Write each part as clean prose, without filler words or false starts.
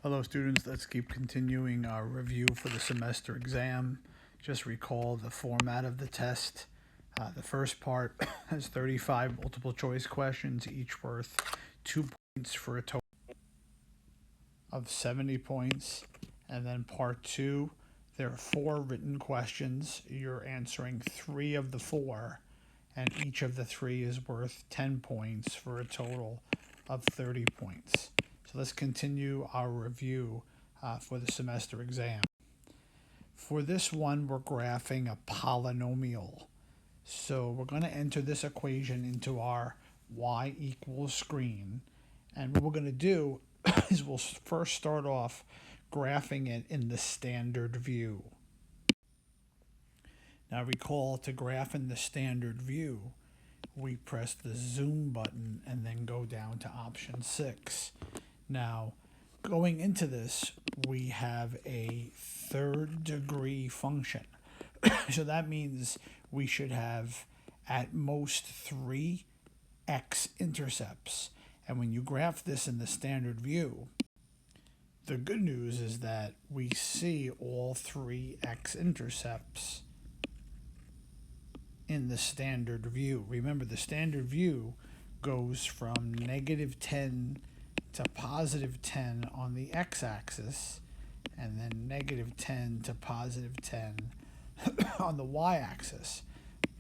Hello students, let's keep continuing our review for the semester exam. Just recall the format of the test. The first part has 35 multiple choice questions, each worth 2 points for a total of 70 points. And then part 2, there are 4 written questions. You're answering 3 of the 4, and each of the 3 is worth 10 points for a total of 30 points. So let's continue our review for the semester exam. For this one, we're graphing a polynomial. So we're going to enter this equation into our y equals screen. And what we're going to do is we'll first start off graphing it in the standard view. Now recall, to graph in the standard view, we press the zoom button and then go down to option 6. Now, going into this, we have a third degree function. So that means we should have at most 3 x-intercepts. And when you graph this in the standard view, the good news is that we see all 3 x-intercepts in the standard view. Remember, the standard view goes from -10 to +10 on the x-axis, and then -10 to +10 on the y-axis.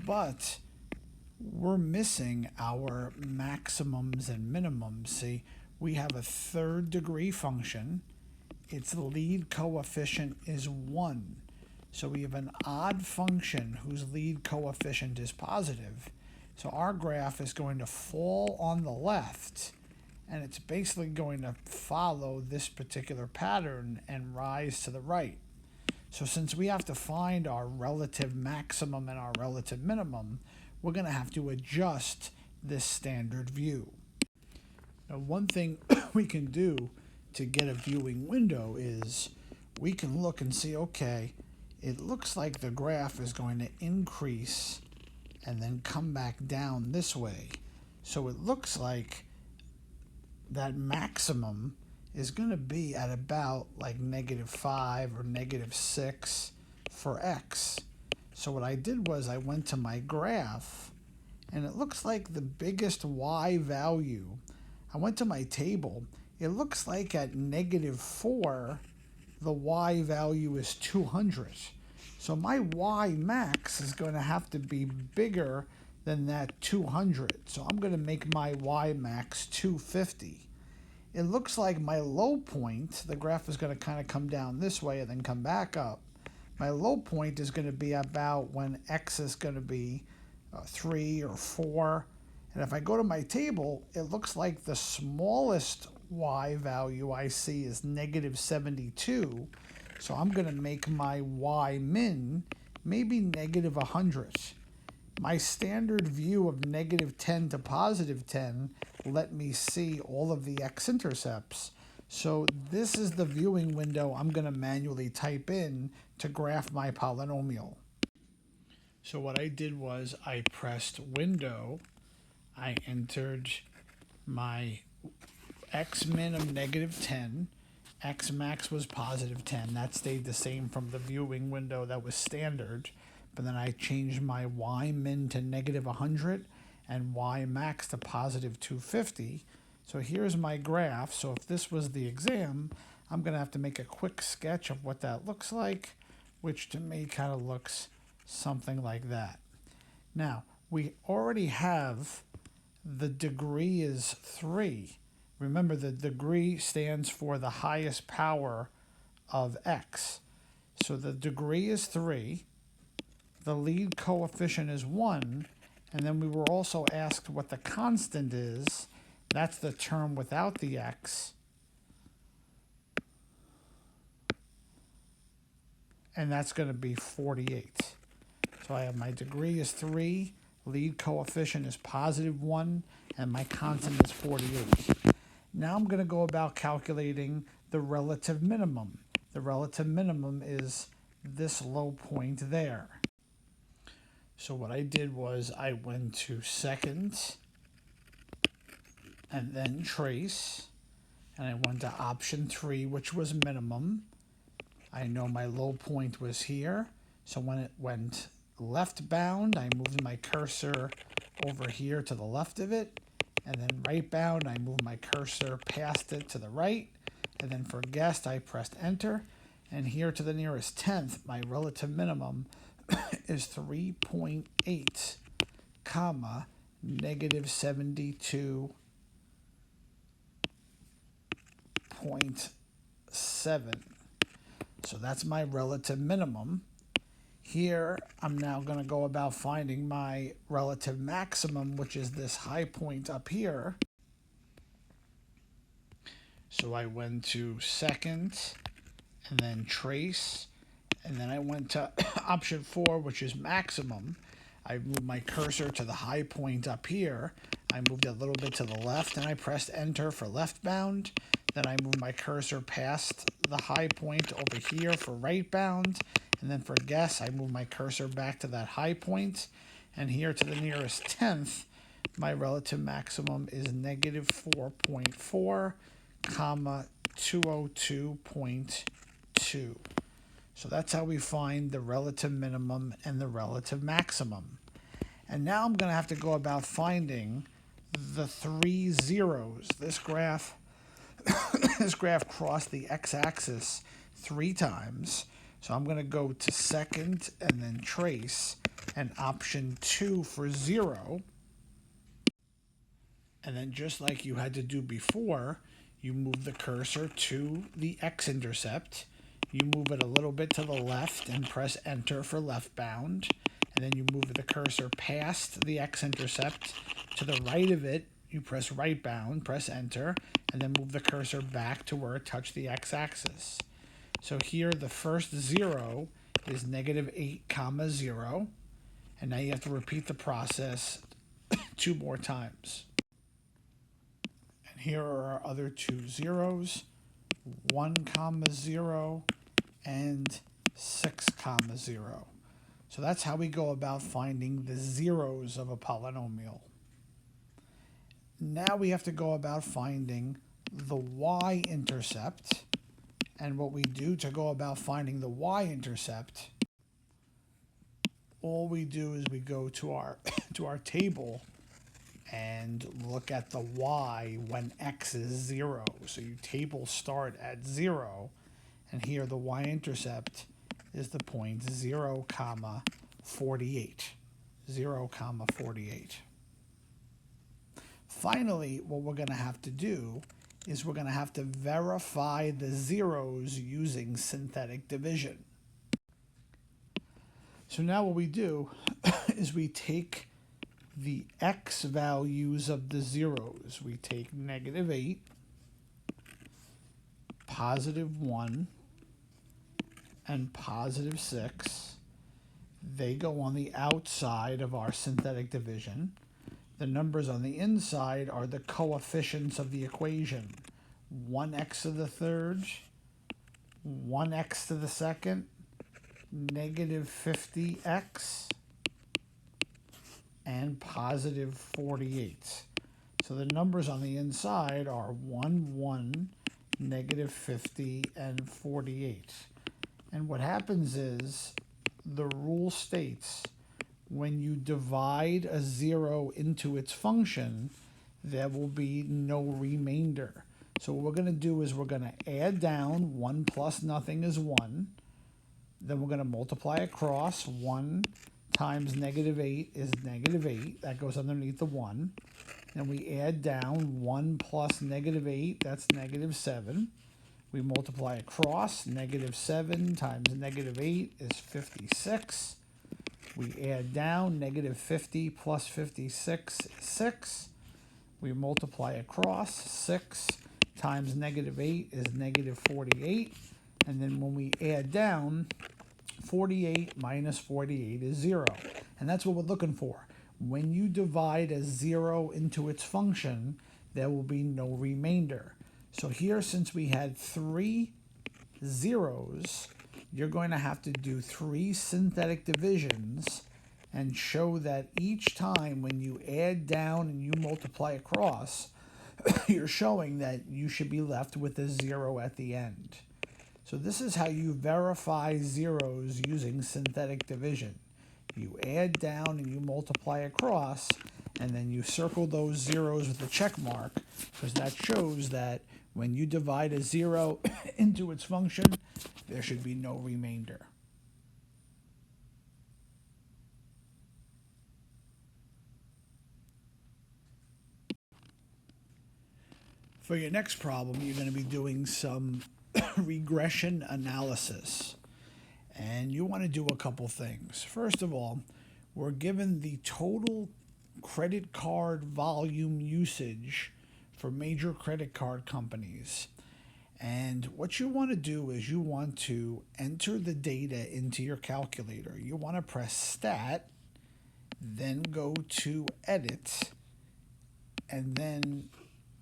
But we're missing our maximums and minimums. See, we have a third degree function. Its lead coefficient is 1. So we have an odd function whose lead coefficient is positive. So our graph is going to fall on the left, and it's basically going to follow this particular pattern and rise to the right. So since we have to find our relative maximum and our relative minimum, we're going to have to adjust this standard view. Now, one thing we can do to get a viewing window is we can look and see, okay, it looks like the graph is going to increase and then come back down this way. So it looks like that maximum is going to be at about like -5 or -6 for x. So what I did was I went to my graph, and it looks like the biggest y value, I went to my table, it looks like at -4, the y value is 200. So my y max is going to have to be bigger than that 200. So I'm going to make my y max 250. It looks like my low point, the graph is going to kind of come down this way and then come back up. My low point is going to be about when x is going to be 3 or 4. And if I go to my table, it looks like the smallest y value I see is -72. So I'm going to make my y min maybe -100. My standard view of -10 to +10 let me see all of the x-intercepts. So this is the viewing window I'm going to manually type in to graph my polynomial. So what I did was I pressed window, I entered my x min of -10, x max was +10. That stayed the same from the viewing window that was standard. But then I changed my y min to -100 and y max to +250. So here's my graph. So if this was the exam, I'm going to have to make a quick sketch of what that looks like, which to me kind of looks something like that. Now, we already have the degree is 3. Remember, the degree stands for the highest power of x. So the degree is 3. The lead coefficient is 1. And then we were also asked what the constant is. That's the term without the x. And that's going to be 48. So I have my degree is 3, lead coefficient is +1, and my constant is 48. Now I'm going to go about calculating the relative minimum. The relative minimum is this low point there. So what I did was I went to second and then trace, and I went to option 3, which was minimum. I know my low point was here, so when it went left bound, I moved my cursor over here to the left of it, and then right bound, I moved my cursor past it to the right, and then for guessed, I pressed enter, and here to the nearest tenth, my relative minimum is 3.8, comma, negative 72.7. So that's my relative minimum. Here, I'm now going to go about finding my relative maximum, which is this high point up here. So I went to second, and then trace, and then I went to option 4, which is maximum. I moved my cursor to the high point up here. I moved it a little bit to the left, and I pressed enter for left bound. Then I moved my cursor past the high point over here for right bound. And then for guess, I moved my cursor back to that high point. And here to the nearest tenth, my relative maximum is negative 4.4, comma, 202.2. So that's how we find the relative minimum and the relative maximum. And now I'm going to have to go about finding the 3 zeros. This graph crossed the x-axis 3 times. So I'm going to go to second and then trace and option 2 for 0. And then just like you had to do before, you move the cursor to the x-intercept. You move it a little bit to the left and press enter for left bound. And then you move the cursor past the x-intercept to the right of it. You press right bound, press enter, and then move the cursor back to where it touched the x-axis. So here the first 0 is negative 8, comma 0. And now you have to repeat the process 2 more times. And here are our other 2 zeros, 1, comma 0, and 6, comma 0. So that's how we go about finding the zeros of a polynomial. Now we have to go about finding the y-intercept. And what we do to go about finding the y-intercept, all we do is we go to our table and look at the y when x is 0. So you table start at 0, and here the y-intercept is the point 0, comma 48. 0, comma 48. Finally, what we're going to have to do is we're going to have to verify the zeros using synthetic division. So now what we do is we take the x values of the zeros. We take negative 8, positive 1, and positive 6. They go on the outside of our synthetic division. The numbers on the inside are the coefficients of the equation. 1x to the third, 1x to the second, negative 50x, and positive 48. So the numbers on the inside are 1, 1, negative 50, and 48. And what happens is the rule states when you divide a 0 into its function, there will be no remainder. So what we're going to do is we're going to add down 1 plus nothing is 1. Then we're going to multiply across. 1 times negative 8 is negative 8. That goes underneath the 1. Then we add down 1 plus negative 8. That's negative 7. We multiply across. Negative 7 times negative 8 is 56. We add down negative 50 plus 56 is 6. We multiply across. 6 times negative 8 is negative 48. And then when we add down, 48 minus 48 is 0. And that's what we're looking for. When you divide a 0 into its function, there will be no remainder. So here, since we had 3 zeros, you're going to have to do 3 synthetic divisions and show that each time when you add down and you multiply across, you're showing that you should be left with a 0 at the end. So this is how you verify zeros using synthetic division. You add down and you multiply across, and then you circle those zeros with a check mark, because that shows that when you divide a 0 into its function, there should be no remainder. For your next problem, you're going to be doing some regression analysis. And you want to do a couple things. First of all, we're given the total credit card volume usage for major credit card companies. And what you want to do is you want to enter the data into your calculator. You want to press Stat, then go to Edit, and then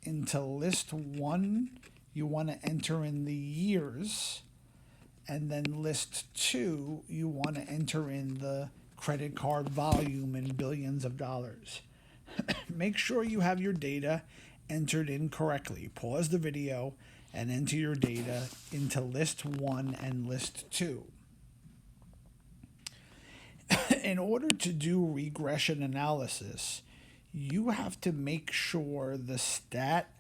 into List 1, you want to enter in the years, and then List 2, you want to enter in the credit card volume in billions of dollars. Make sure you have your data entered in correctly. Pause the video and enter your data into List 1 and List 2. In order to do regression analysis, you have to make sure the stat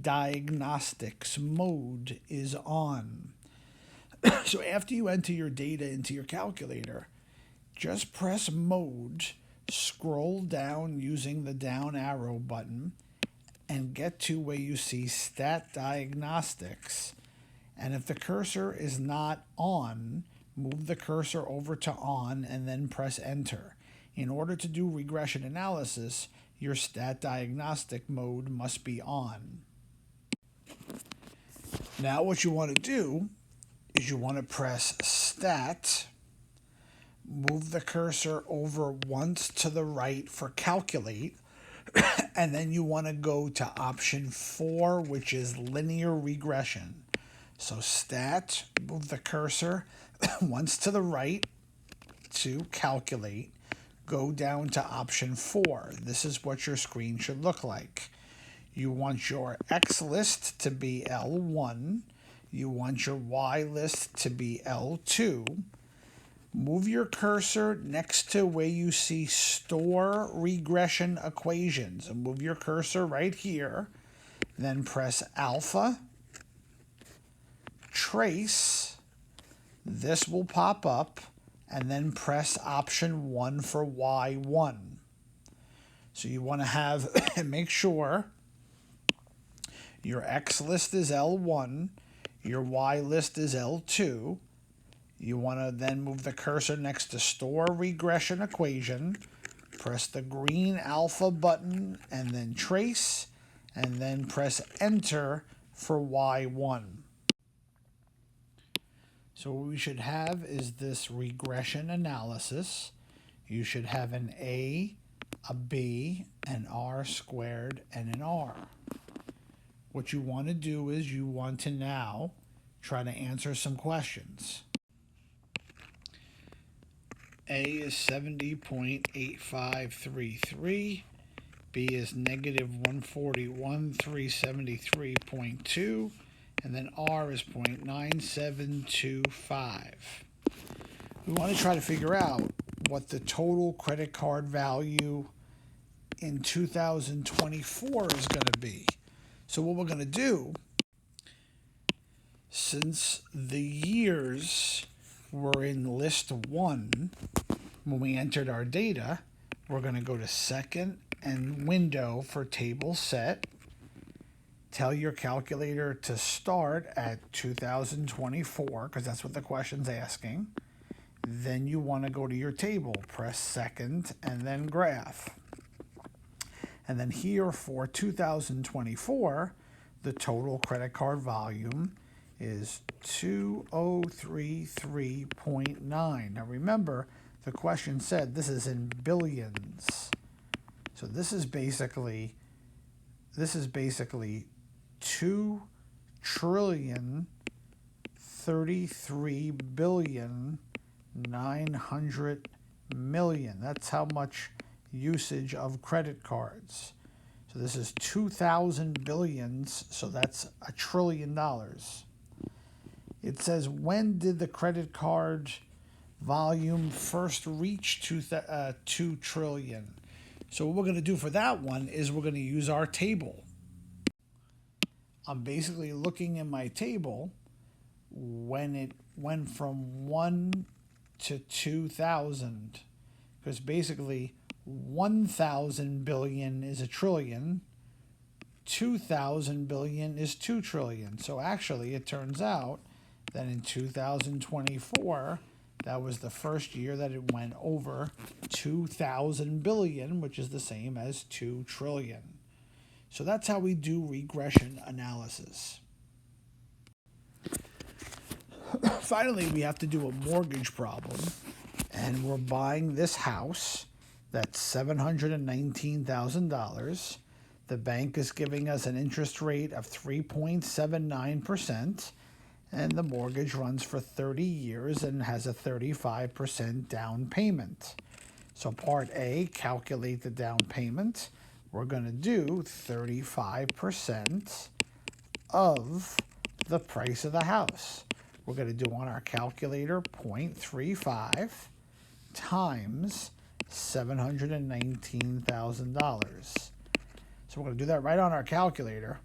diagnostics mode is on. So after you enter your data into your calculator, just press Mode, scroll down using the down arrow button, and get to where you see Stat Diagnostics. And if the cursor is not on, move the cursor over to on and then press Enter. In order to do regression analysis, your Stat Diagnostic mode must be on. Now what you want to do is you want to press Stat, move the cursor over once to the right for Calculate, and then you want to go to option 4, which is linear regression. So Stat, move the cursor once to the right to Calculate, go down to option 4. This is what your screen should look like. You want your X list to be L1. You want your Y list to be L2. Move your cursor next to where you see Store Regression Equations. And move your cursor right here. Then press Alpha. Trace. This will pop up. And then press option 1 for Y1. So you want to have, make sure your X list is L1, your Y list is L2. You want to then move the cursor next to Store Regression Equation, press the green alpha button, and then trace, and then press Enter for Y1. So what we should have is this regression analysis. You should have an A, a B, an R squared, and an R. What you want to do is you want to now try to answer some questions. A is 70.8533. B is negative 141,373.2. And then R is 0.9725. We want to try to figure out what the total credit card value in 2024 is going to be. So what we're going to do, since the years were in list 1 when we entered our data, we're going to go to Second and Window for Table Set. Tell your calculator to start at 2024, because that's what the question's asking. Then you want to go to your table, press Second, and then Graph. And then here for 2024, the total credit card volume is 2033.9. Now remember, the question said this is in billions. So this is basically 2,033,900,000,000. That's how much usage of credit cards. So this is 2,000 billions, so that's $1 trillion. It says, when did the credit card volume first reach 2 trillion? So what we're going to do for that one is we're going to use our table. I'm basically looking in my table when it went from 1 to 2,000, because basically 1,000 billion is a trillion, 2,000 billion is 2 trillion. So actually it turns out that in 2024, that was the first year that it went over 2,000 billion, which is the same as 2 trillion. So that's how we do regression analysis. Finally, we have to do a mortgage problem, and we're buying this house that's $719,000. The bank is giving us an interest rate of 3.79%, and the mortgage runs for 30 years and has a 35% down payment. So part A, calculate the down payment. We're going to do 35% of the price of the house. We're going to do on our calculator 0.35 times $719,000. So we're going to do that right on our calculator.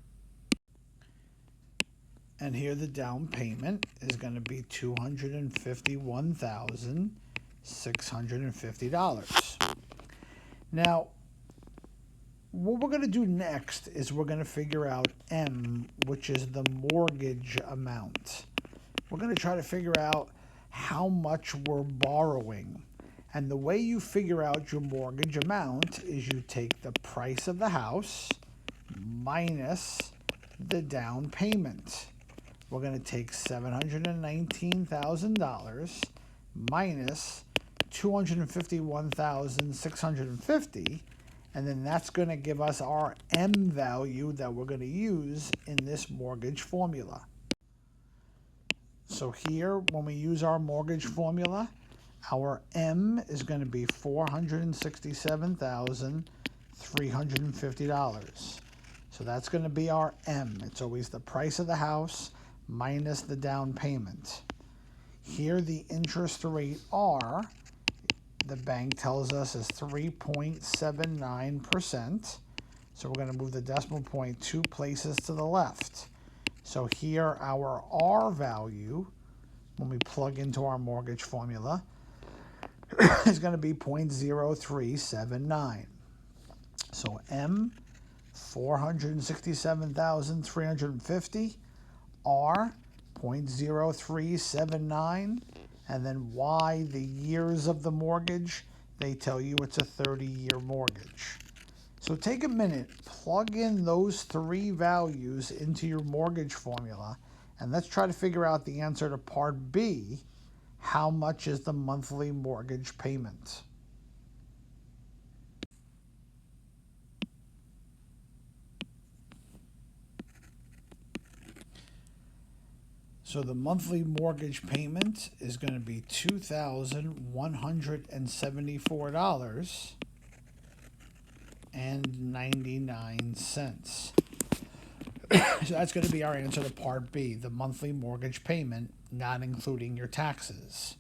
And here the down payment is going to be $251,650. Now, what we're going to do next is we're going to figure out M, which is the mortgage amount. We're going to try to figure out how much we're borrowing. And the way you figure out your mortgage amount is you take the price of the house minus the down payment. We're going to take $719,000 minus $251,650, and then that's going to give us our M value that we're going to use in this mortgage formula. So here, when we use our mortgage formula, our M is going to be $467,350. So that's going to be our M. It's always the price of the house minus the down payment. Here, the interest rate R, the bank tells us, is 3.79%. So we're going to move the decimal point 2 places to the left. So here, our R value, when we plug into our mortgage formula, is going to be 0.0379. So M, 467,350, R, 0.0379, and then Y, the years of the mortgage, they tell you it's a 30-year mortgage. So take a minute, plug in those 3 values into your mortgage formula, and let's try to figure out the answer to part B. How much is the monthly mortgage payment? So the monthly mortgage payment is going to be $2,174.99. So that's going to be our answer to part B, the monthly mortgage payment, not including your taxes.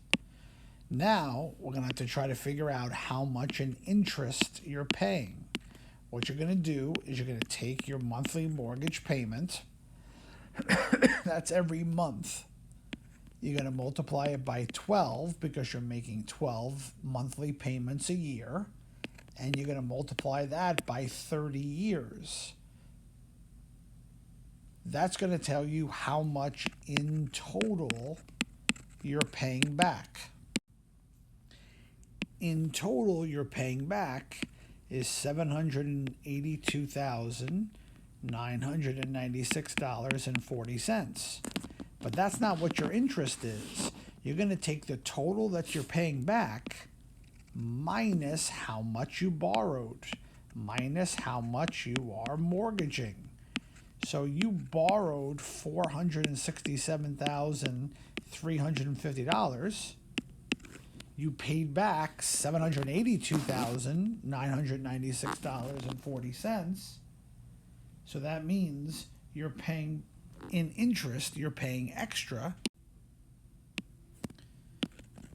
Now, we're going to have to try to figure out how much in interest you're paying. What you're going to do is you're going to take your monthly mortgage payment, that's every month. You're going to multiply it by 12 because you're making 12 monthly payments a year, and you're going to multiply that by 30 years. That's going to tell you how much in total you're paying back. In total, you're paying back is $782,996.40. But that's not what your interest is. You're going to take the total that you're paying back minus how much you borrowed, minus how much you are mortgaging. So you borrowed $467,350. You paid back $782,996.40. So that means you're paying in interest, you're paying extra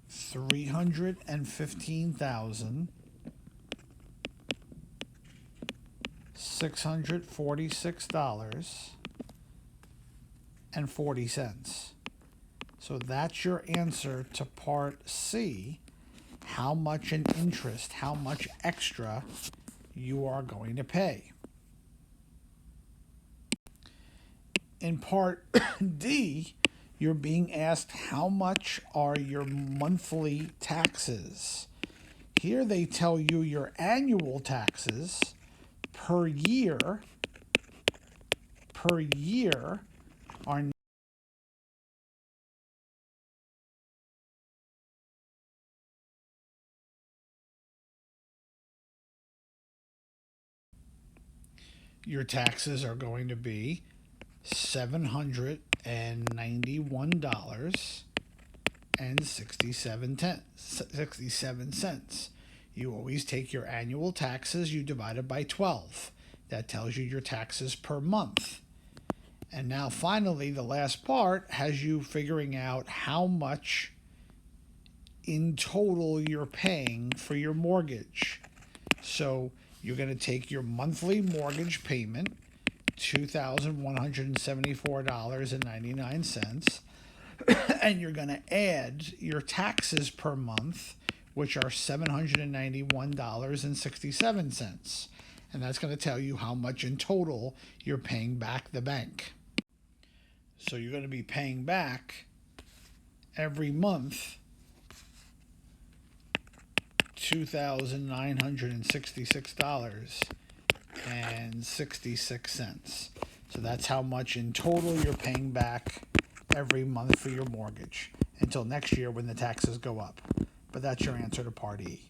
$315,646.40. So that's your answer to part C. How much in interest, how much extra you are going to pay. In part D, you're being asked how much are your monthly taxes. Here they tell you your annual taxes per year are your taxes are going to be $791.67. You always take your annual taxes, you divide it by 12. That tells you your taxes per month. And now finally, the last part has you figuring out how much in total you're paying for your mortgage. So you're going to take your monthly mortgage payment, $2,174.99, and you're going to add your taxes per month, which are $791.67. And that's going to tell you how much in total you're paying back the bank. So you're going to be paying back every month $2,966.66. So that's how much in total you're paying back every month for your mortgage until next year when the taxes go up. But that's your answer to Part E.